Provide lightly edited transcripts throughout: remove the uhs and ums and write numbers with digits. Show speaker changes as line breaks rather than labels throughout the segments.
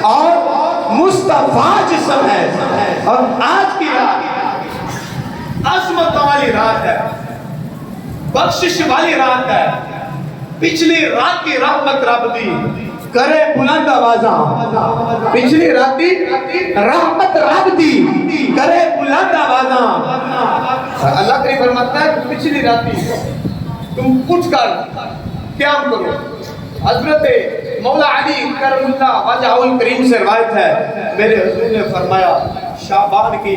اور مصطفیٰ جسم ہے، اور آج کی رات عظمت والی رات ہے، بخشش والی رات ہے۔ پچھلی رات کی رحمت رب دی کرے بلند آوازاں، پچھلی راتی رحمت رب دی کرے بلند آوازاں۔ اللہ کریم فرماتا ہے پچھلی راتی تم اٹھ کر قیام کرو۔ حضرت مولا علی کرم اللہ وجہہ الکریم سے روایت ہے، میرے حضور نے فرمایا شعبان کی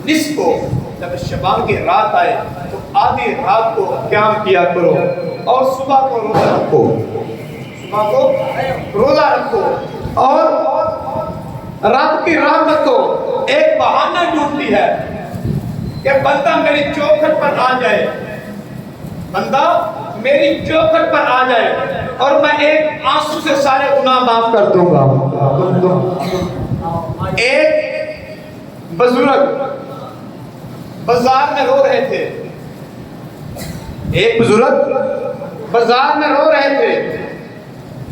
نصف کو، جب شعبان کی رات آئے تو آدھی رات کو قیام کیا کرو، اور صبح کو روزہ رکھو، صبح کو روزہ رکھو، اور رب کی رحمت کو ایک بہانہ ڈھونڈتی ہے کہ بندہ میری چوکھٹ پر آ جائے، بندہ میری چوکھٹ پر آ جائے اور میں ایک آنسو سے سارے گناہ معاف کر دوں گا۔ ایک بزرگ بازار میں رو رہے تھے، ایک بزرگ بازار میں رو رہے تھے،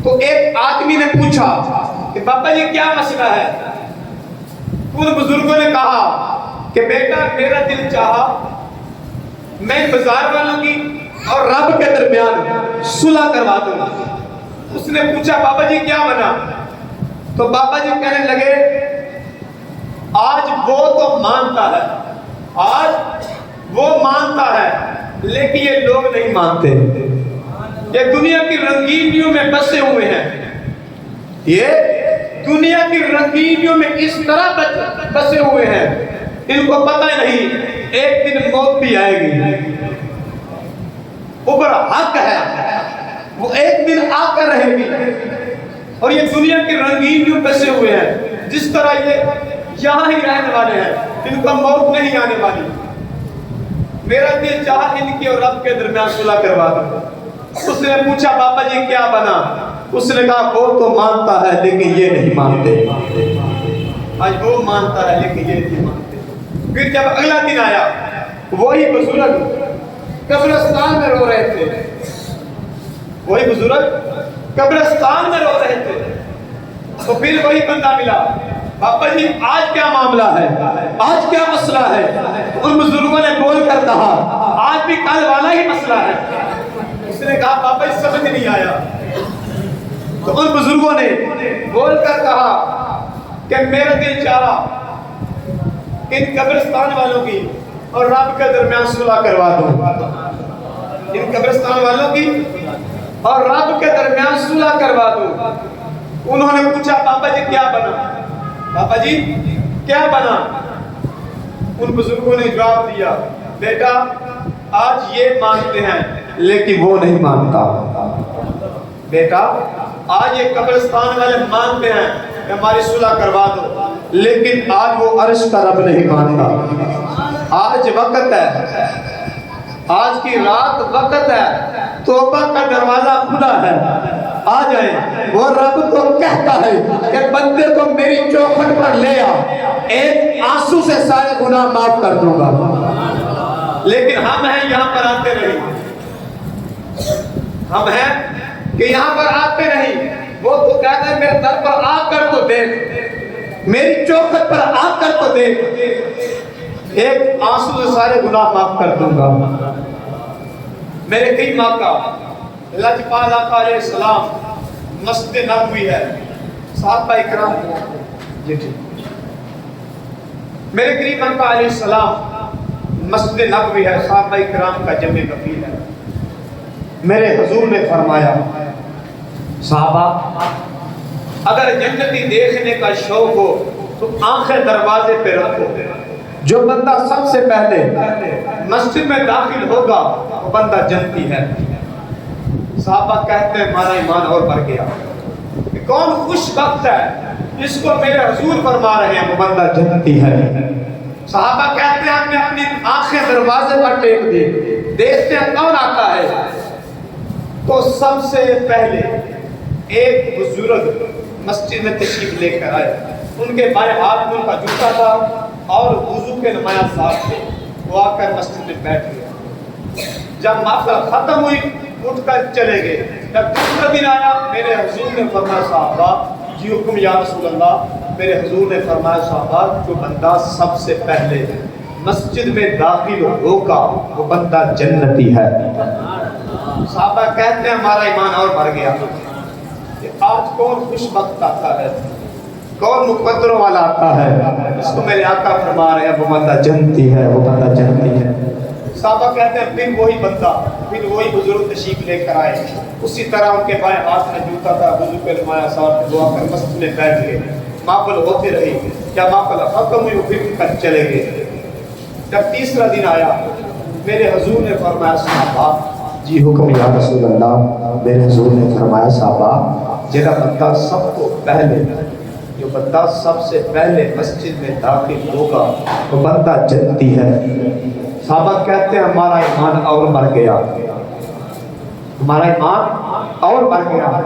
تو ایک آدمی نے پوچھا کہ بابا جی کیا مسئلہ ہے؟ ان بزرگوں نے کہا کہ بیٹا میرا دل چاہا میں بازار والوں کی اور رب کے درمیان صلح کروا دوں۔ اس نے پوچھا بابا جی کیا بنا؟ تو بابا جی کہنے لگے آج وہ تو مانتا ہے، آج وہ مانتا ہے، لیکن یہ لوگ نہیں مانتے، یہ دنیا کی رنگینیوں میں بسے ہوئے ہیں، یہ دنیا کی رنگینیوں میں اس طرح بسے ہوئے ہیں، ان کو پتہ نہیں ایک دن موت بھی آئے گی، اوپر حق ہے وہ ایک دن آ کر رہے گی، اور یہ دنیا کی رنگینیوں میں بسے ہوئے ہیں، جس طرح یہ یہاں ہی رہنے والے ہیں، ان کا موت نہیں آنے والی۔ میرا دل چاہا ان کی اور رب کے درمیان صلح کروا دوں۔ اس نے پوچھا بابا جی کیا بنا؟ اس نے کہا وہ تو مانتا ہے لیکن یہ نہیں مانتے، آج وہ مانتا ہے لیکن یہ نہیں مانتے۔ پھر جب اگلا دن آیا، وہی بزرگ قبرستان میں رو رہے تھے، وہی بزرگ قبرستان میں رو رہے تھے، تو پھر وہی بندہ ملا، بابا جی آج کیا معاملہ ہے، آج کیا مسئلہ ہے؟ ان بزرگوں نے بول کر کہا آج بھی کل والا ہی مسئلہ ہے۔ اس نے کہا بابا جی سمجھ نہیں آیا، تو ان بزرگوں نے بول کر کہا کہ میرا دل چاہا ان قبرستان والوں کی اور رب کے درمیان صلح کروا دوں، ان قبرستان والوں کی اور رب کے درمیان صلح کروا دوں۔ انہوں نے پوچھا بابا جی کیا بنا؟ بابا جی کیا بنا؟ ان بزرگوں نے جواب دیا بیٹا آج یہ مانتے ہیں لیکن وہ نہیں مانتا، بیٹا آج یہ قبرستان والے مانتے ہیں کہ ہماری صلح کروا دو، لیکن آج وہ عرش کا رب نہیں مانتا۔ آج وقت ہے، آج کی رات وقت ہے، توبہ کا دروازہ کھلا ہے، آ جائیں۔ وہ رب تو کہتا ہے کہ بندے کو میری چوکھٹ پر لے آ، ایک آنسو سے سارے گناہ معاف کر دوں گا، لیکن ہم ہیں یہاں پر آتے نہیں، ہم ہیں کہ یہاں پر آتے نہیں۔ وہ تو کہتا ہے میرے در پر آ کر تو دیکھ، میری چوکھٹ پر آ کر تو دیکھ، ایک آنسو سے سارے گناہ معاف کر دوں گا۔ میرے کریم آقا لجپال آقا علیہ السلام مسجد نبوی ہے، صحابہ اکرام جی میرے کریم آقا علیہ السلام مسجد نبوی ہے، صحابہ اکرام کا جمع کفیل ہے۔ میرے حضور نے فرمایا صحابہ اگر جنتی دیکھنے کا شوق ہو تو آنکھیں دروازے پہ رکھو، جو بندہ سب سے پہلے مسجد میں داخل ہوگا وہ بندہ جنتی ہے۔ صحابہ کہتے ہیں ہمارا ایمان اور بڑھ گیا کہ کون خوش بخت ہے جس کو میرے حضور فرما رہے ہیں وہ بندہ جنتی ہے۔ صحابہ کہتے ہیں ہم نے اپنی آنکھیں دروازے پر ٹیک دی، دیکھتے ہیں کون آتا ہے، تو سب سے پہلے ایک بزرگ مسجد میں تشریف لے کر آئے، ان کے بائیں ہاتھ میں ان کا جوتا تھا اور وضو کے نمایاں صاحب تھے، وہ آ کر مسجد میں بیٹھ گئے۔ جب محفل ختم ہوئی اٹھ کر چلے گئے۔ جب دوسرا دن آیا میرے حضور نے فرمایا صحابہ جی حکم یا رسول اللہ، میرے حضور نے فرمایا صحابہ جو بندہ سب سے پہلے مسجد میں داخل ہوگا وہ بندہ جنتی ہے۔ صحابہ کہتے ہیں ہمارا ایمان اور بڑھ گیا کہ آج کون خوش بخت آتا ہے، کون مقدروں والا آتا ہے، اس کو میرے آقا فرما رہے ہیں وہ بندہ جنتی ہے، وہ بندہ جنتی ہے۔ صحابہ کہتے ہیں پھر وہی بندہ، پھر وہی بزرگ تشریف لے کر آئے، اسی طرح ان کے بائیں ہاتھ میں جوتا تھا، وضو پہ نمایا صاحب دعا کر مسجد میں بیٹھ گئے، محفل ہوتی رہی، کیا محفل ختم ہوئی پھر ان کا چلے گئے۔ جب تیسرا دن آیا میرے حضور نے فرمایا صحابہ جی حکم یا رسول اللہ، میرے حضور نے فرمایا صحابہ جہاں بندہ سب کو پہلے، جو بندہ سب سے پہلے مسجد میں داخل ہوگا وہ بندہ جنتی ہے۔ صحابہ کہتے ہیں ہمارا ایمان اور بڑھ گیا، ہمارا ایمان اور بڑھ گیا۔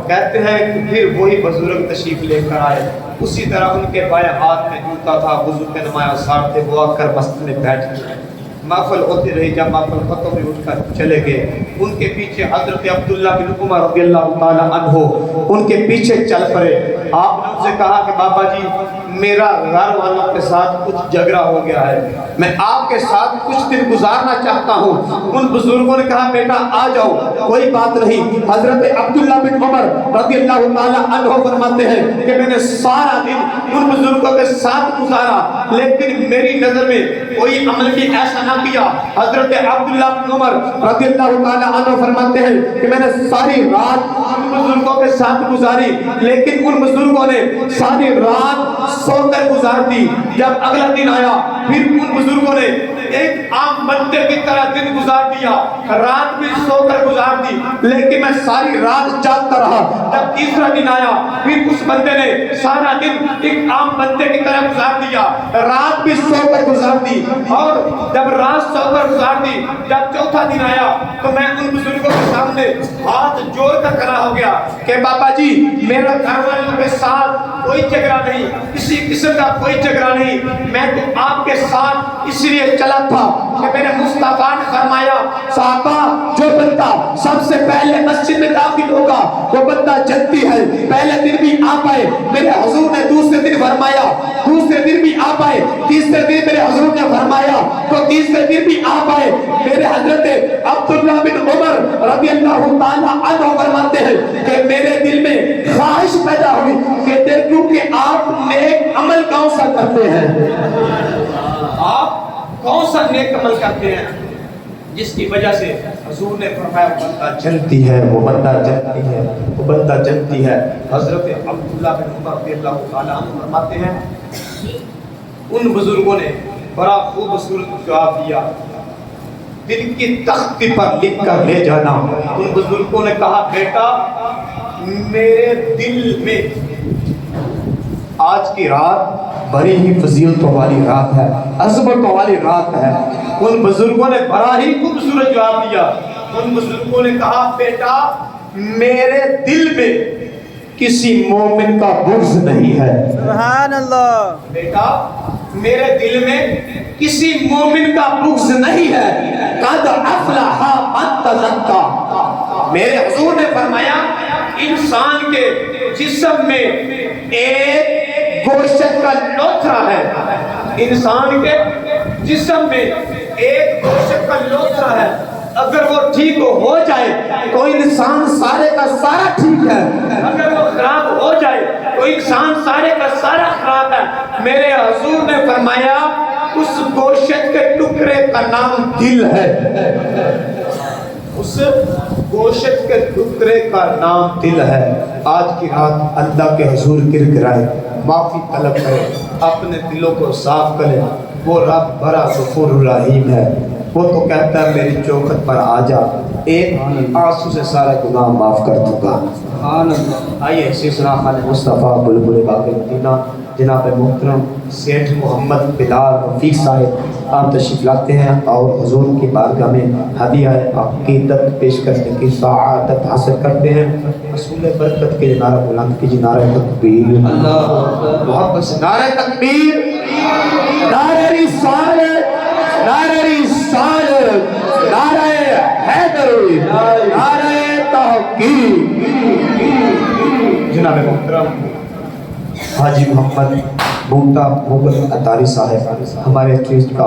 کہتے ہیں کہ پھر وہی بزرگ تشریف لے کر آئے، اسی طرح ان کے بائیں ہاتھ میں جوتا تھا، وضو کے نمایاں سار تھے، وہ آ کر مسجد میں بیٹھ گئے، محفل ہوتی رہی، جب محفل ختم ہوئی اٹھ کر چلے گئے۔ ان کے پیچھے حضرت عبداللہ بن عمر رضی اللہ تعالیٰ عنہ ان کے پیچھے چل پڑے۔ آپ نے ان سے کہا کہ بابا جی میرا گھر والوں کے ساتھ کچھ جھگڑا ہو گیا ہے، میں آپ کے ساتھ کچھ دن گزارنا چاہتا ہوں۔ ان بزرگوں نے کہا بیٹا آ جاؤ، کوئی بات نہیں۔ حضرت عبداللہ بن عمر رضی اللہ تعالیٰ عنہ فرماتے ہیں کہ میں نے سارا دن ان بزرگوں کے ساتھ گزارا، لیکن میری نظر میں کوئی عمل بھی ایسا نہ کیا۔ حضرت عبداللہ بن عمر رضی اللہ تعالیٰ عنہ فرماتے ہیں کہ میں نے ساری رات ان بزرگوں کے ساتھ گزاری، لیکن ان بزرگوں نے ساری رات سو کر گزار دی۔ جب اگلا دن آیا پھر ان بزرگوں نے ایک عام بندے کی طرح دن گزار دیا، رات بھی سو کر گزار دی، لیکن میں ساری رات جاگتا رہا۔ جب تیسرا دن آیا پھر اس بندے نے سارا دن ایک عام بندے کی طرح گزار دیا، رات بھی سو کر گزار دی، اور جب رات سو کر گزار دی، جب چوتھا دن آیا تو میں ان بزرگوں کے سامنے ہاتھ جوڑ کر کھڑا ہو گیا کہ بابا جی میرا گھر والوں کے ساتھ کوئی جھگڑا نہیں، کسی قسم کا کوئی جھگڑا نہیں، میں تو آپ کے ساتھ اس لیے چلا تھا کہ میرے مصطفیٰ نے فرمایا صحابہ جو بندہ سب سے پہلے مسجد میں داخل ہوگا وہ بندہ جنتی ہے۔ پہلے دن بھی آپ آئے، میرے حضور نے دوسرے دن فرمایا، دوسرے دن بھی آپ آئے، تیسرے دن میرے حضور نے فرمایا تو تیسرے دن بھی آپ آئے۔ میرے حضرت عبداللہ بن عمر رضی اللہ تعالیٰ عنہ فرماتے ہیں کہ میرے دل میں خواہش پیدا ہوئی کہ دیکھوں کہ آپ نیک عمل کون سا کرتے ہیں، آپ کون سا نیک عمل کرتے ہیں جس کی وجہ سے حضور نے فرمایا وہ بندہ جنتی ہے، وہ بندہ جنتی ہے، وہ بندہ جنتی ہے۔ حضرت عبداللہ بن عمر رضی اللہ تعالیٰ عنہ فرماتے ہیں ان بزرگوں نے بڑا خوبصورت جواب دیا، دل کی تختی پر لکھ کر لے جانا۔ ان بزرگوں نے کہا بیٹا میرے دل میں آج کی رات بڑی ہی فضیلتوں والی رات ہے، عظمتوں والی رات ہے۔ ان بزرگوں نے بڑا ہی خوبصورت جواب دیا۔ ان بزرگوں نے کہا بیٹا میرے دل میں کسی مومن کا بغض نہیں ہے،
سبحان اللہ،
بیٹا میرے دل میں کسی مومن کا بغض نہیں ہے۔ قد افلح من تزکا، میرے حضور نے فرمایا انسان کے جسم میں ایک گوشت کا لوتھڑا ہے، انسان کے جسم میں ایک گوشت کا لوتھڑا ہے، اگر وہ ٹھیک ہو جائے تو انسان سارے کا سارا ٹھیک ہے، اگر وہ خراب ہو جائے تو انسان سارے کا سارا خراب ہے۔ میرے حضور نے فرمایا اس گوشت کے ٹکڑے کا نام دل ہے، اس گوشت کے ٹکڑے کا نام دل ہے۔ آج کی رات اللہ کے حضور گر گرائے، معافی طلب کرے، اپنے دلوں کو صاف کرے۔ وہ رب بڑا غفور الرحیم ہے، وہ تو کہتا ہے میری چوکھٹ پر آ جا، ایک آنسو سے سارا گناہ معاف کر دوں گا۔ آئیے سلسلہ خان مصطفیٰ بلبل باغ مدینہ جناب محترم سیٹھ محمد بلال رفیق صاحب آپ تشریف لاتے ہیں اور حضور کی بارگاہ میں ہدیہ عقیدت پیش کرنے کی سعادت حاصل کرتے ہیں۔ رسول برکت کے نعرہ بلند کیجیے، نعرہ تکبیر، محبت سے نعرہ تکبیر، نعرہ رسالت، نعرہ رسالت، نعرہ حیدری، نعرہ تحقیق۔ جناب محترم
حاجی محمد بوٹا مغل اطاری صاحب ہمارے چیز کا